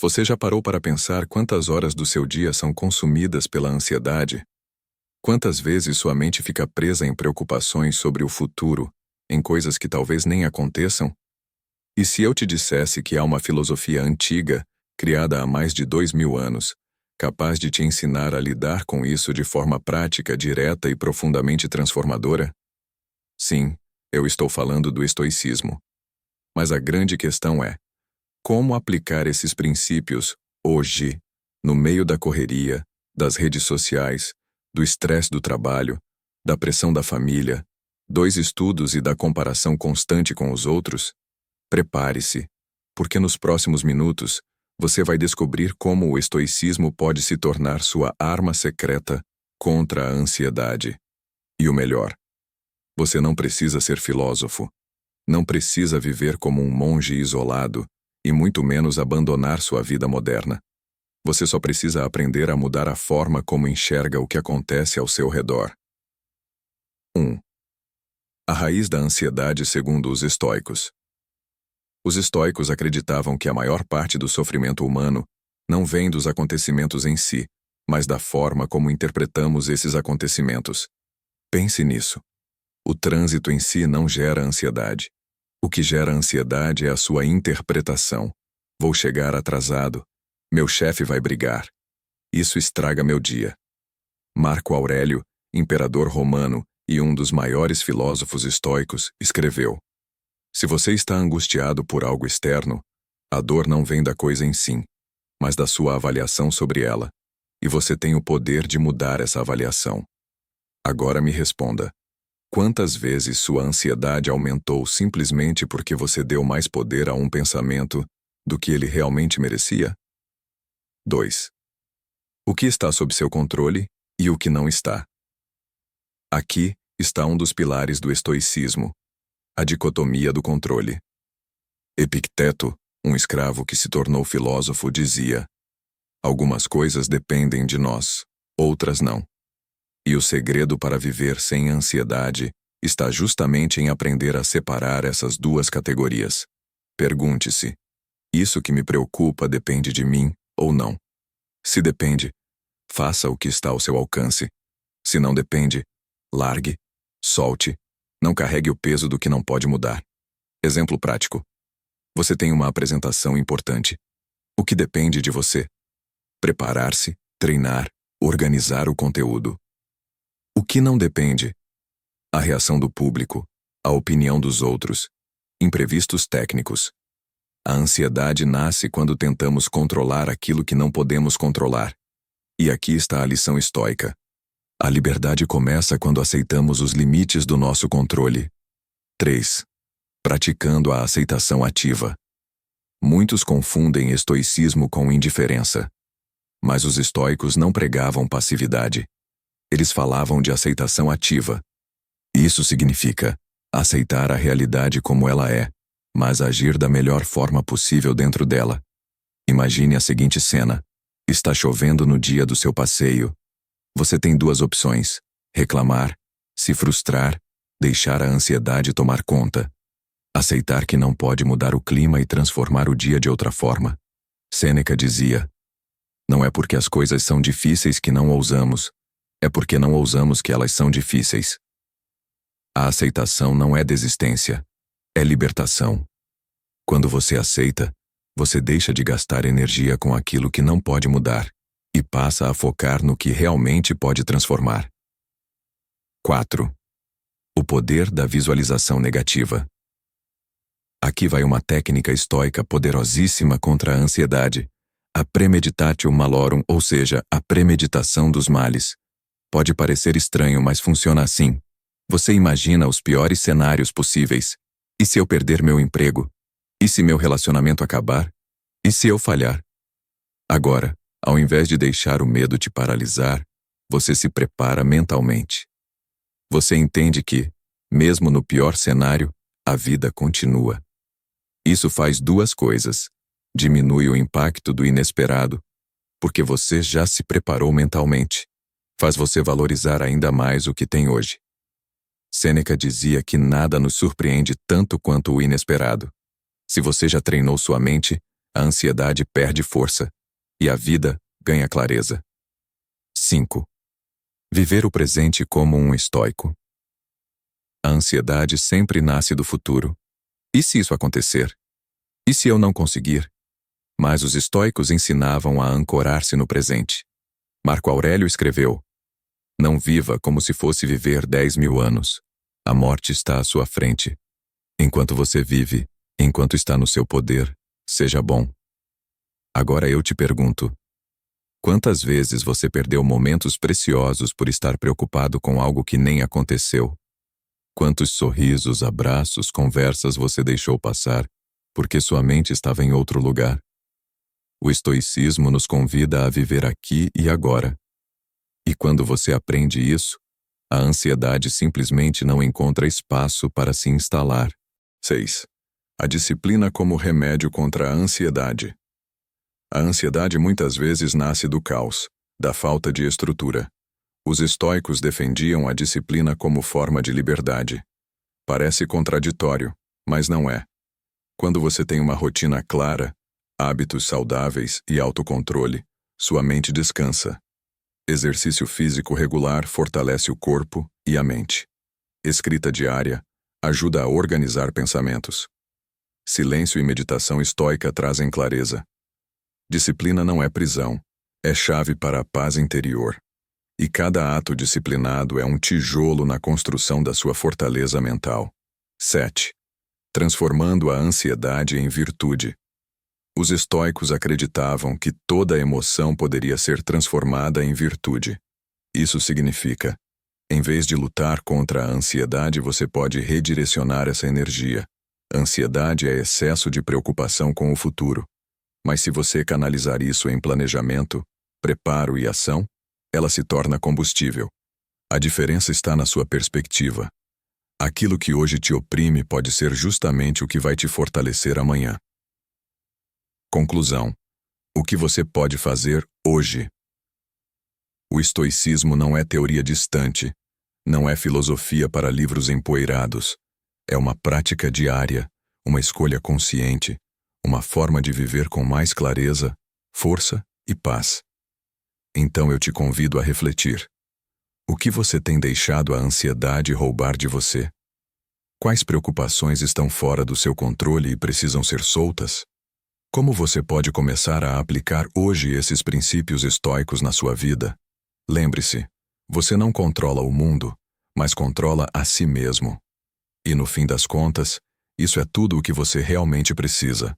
Você já parou para pensar quantas horas do seu dia são consumidas pela ansiedade? Quantas vezes sua mente fica presa em preocupações sobre o futuro, em coisas que talvez nem aconteçam? E se eu te dissesse que há uma filosofia antiga, criada há mais de 2000 anos, capaz de te ensinar a lidar com isso de forma prática, direta e profundamente transformadora? Sim, eu estou falando do estoicismo. Mas a grande questão é: como aplicar esses princípios, hoje, no meio da correria, das redes sociais, do estresse do trabalho, da pressão da família, dos estudos e da comparação constante com os outros? Prepare-se, porque nos próximos minutos, você vai descobrir como o estoicismo pode se tornar sua arma secreta contra a ansiedade. E o melhor, você não precisa ser filósofo, não precisa viver como um monge isolado, e muito menos abandonar sua vida moderna. Você só precisa aprender a mudar a forma como enxerga o que acontece ao seu redor. 1. A raiz da ansiedade segundo os estoicos. Os estoicos acreditavam que a maior parte do sofrimento humano não vem dos acontecimentos em si, mas da forma como interpretamos esses acontecimentos. Pense nisso. O trânsito em si não gera ansiedade. O que gera ansiedade é a sua interpretação. Vou chegar atrasado. Meu chefe vai brigar. Isso estraga meu dia. Marco Aurélio, imperador romano e um dos maiores filósofos estoicos, escreveu: se você está angustiado por algo externo, a dor não vem da coisa em si, mas da sua avaliação sobre ela, e você tem o poder de mudar essa avaliação. Agora me responda: quantas vezes sua ansiedade aumentou simplesmente porque você deu mais poder a um pensamento do que ele realmente merecia? 2. O que está sob seu controle e o que não está? Aqui está um dos pilares do estoicismo: a dicotomia do controle. Epicteto, um escravo que se tornou filósofo, dizia: algumas coisas dependem de nós, outras não. E o segredo para viver sem ansiedade está justamente em aprender a separar essas duas categorias. Pergunte-se: isso que me preocupa depende de mim ou não? Se depende, faça o que está ao seu alcance. Se não depende, largue, solte, não carregue o peso do que não pode mudar. Exemplo prático. Você tem uma apresentação importante. O que depende de você? Preparar-se, treinar, organizar o conteúdo. O que não depende? A reação do público, a opinião dos outros, imprevistos técnicos. A ansiedade nasce quando tentamos controlar aquilo que não podemos controlar. E aqui está a lição estoica. A liberdade começa quando aceitamos os limites do nosso controle. 3. Praticando a aceitação ativa. Muitos confundem estoicismo com indiferença. Mas os estoicos não pregavam passividade. Eles falavam de aceitação ativa. Isso significa aceitar a realidade como ela é, mas agir da melhor forma possível dentro dela. Imagine a seguinte cena. Está chovendo no dia do seu passeio. Você tem duas opções: reclamar, se frustrar, deixar a ansiedade tomar conta. Aceitar que não pode mudar o clima e transformar o dia de outra forma. Sêneca dizia: não é porque as coisas são difíceis que não ousamos, é porque não ousamos que elas são difíceis. A aceitação não é desistência, é libertação. Quando você aceita, você deixa de gastar energia com aquilo que não pode mudar e passa a focar no que realmente pode transformar. 4. O poder da visualização negativa. Aqui vai uma técnica estoica poderosíssima contra a ansiedade: a premeditatio malorum, ou seja, a premeditação dos males. Pode parecer estranho, mas funciona assim. Você imagina os piores cenários possíveis. E se eu perder meu emprego? E se meu relacionamento acabar? E se eu falhar? Agora, ao invés de deixar o medo te paralisar, você se prepara mentalmente. Você entende que, mesmo no pior cenário, a vida continua. Isso faz duas coisas: diminui o impacto do inesperado, porque você já se preparou mentalmente. Faz você valorizar ainda mais o que tem hoje. Sêneca dizia que nada nos surpreende tanto quanto o inesperado. Se você já treinou sua mente, a ansiedade perde força e a vida ganha clareza. 5. Viver o presente como um estoico. A ansiedade sempre nasce do futuro. E se isso acontecer? E se eu não conseguir? Mas os estoicos ensinavam a ancorar-se no presente. Marco Aurélio escreveu: não viva como se fosse viver 10.000 anos. A morte está à sua frente. Enquanto você vive, enquanto está no seu poder, seja bom. Agora eu te pergunto: quantas vezes você perdeu momentos preciosos por estar preocupado com algo que nem aconteceu? Quantos sorrisos, abraços, conversas você deixou passar porque sua mente estava em outro lugar? O estoicismo nos convida a viver aqui e agora. E quando você aprende isso, a ansiedade simplesmente não encontra espaço para se instalar. 6. A disciplina como remédio contra a ansiedade. A ansiedade muitas vezes nasce do caos, da falta de estrutura. Os estoicos defendiam a disciplina como forma de liberdade. Parece contraditório, mas não é. Quando você tem uma rotina clara, hábitos saudáveis e autocontrole, sua mente descansa. Exercício físico regular fortalece o corpo e a mente. Escrita diária ajuda a organizar pensamentos. Silêncio e meditação estoica trazem clareza. Disciplina não é prisão, é chave para a paz interior. E cada ato disciplinado é um tijolo na construção da sua fortaleza mental. 7. Transformando a ansiedade em virtude. Os estoicos acreditavam que toda emoção poderia ser transformada em virtude. Isso significa, em vez de lutar contra a ansiedade, você pode redirecionar essa energia. Ansiedade é excesso de preocupação com o futuro. Mas se você canalizar isso em planejamento, preparo e ação, ela se torna combustível. A diferença está na sua perspectiva. Aquilo que hoje te oprime pode ser justamente o que vai te fortalecer amanhã. Conclusão. O que você pode fazer hoje? O estoicismo não é teoria distante, não é filosofia para livros empoeirados. É uma prática diária, uma escolha consciente, uma forma de viver com mais clareza, força e paz. Então eu te convido a refletir. O que você tem deixado a ansiedade roubar de você? Quais preocupações estão fora do seu controle e precisam ser soltas? Como você pode começar a aplicar hoje esses princípios estoicos na sua vida? Lembre-se, você não controla o mundo, mas controla a si mesmo. E no fim das contas, isso é tudo o que você realmente precisa.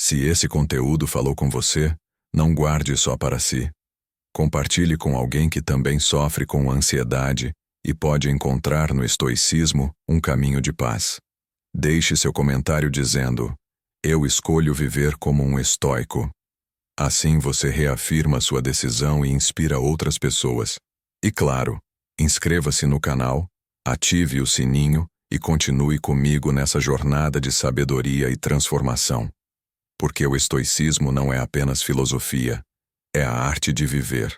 Se esse conteúdo falou com você, não guarde só para si. Compartilhe com alguém que também sofre com ansiedade e pode encontrar no estoicismo um caminho de paz. Deixe seu comentário dizendo: eu escolho viver como um estoico. Assim você reafirma sua decisão e inspira outras pessoas. E claro, inscreva-se no canal, ative o sininho e continue comigo nessa jornada de sabedoria e transformação. Porque o estoicismo não é apenas filosofia, é a arte de viver.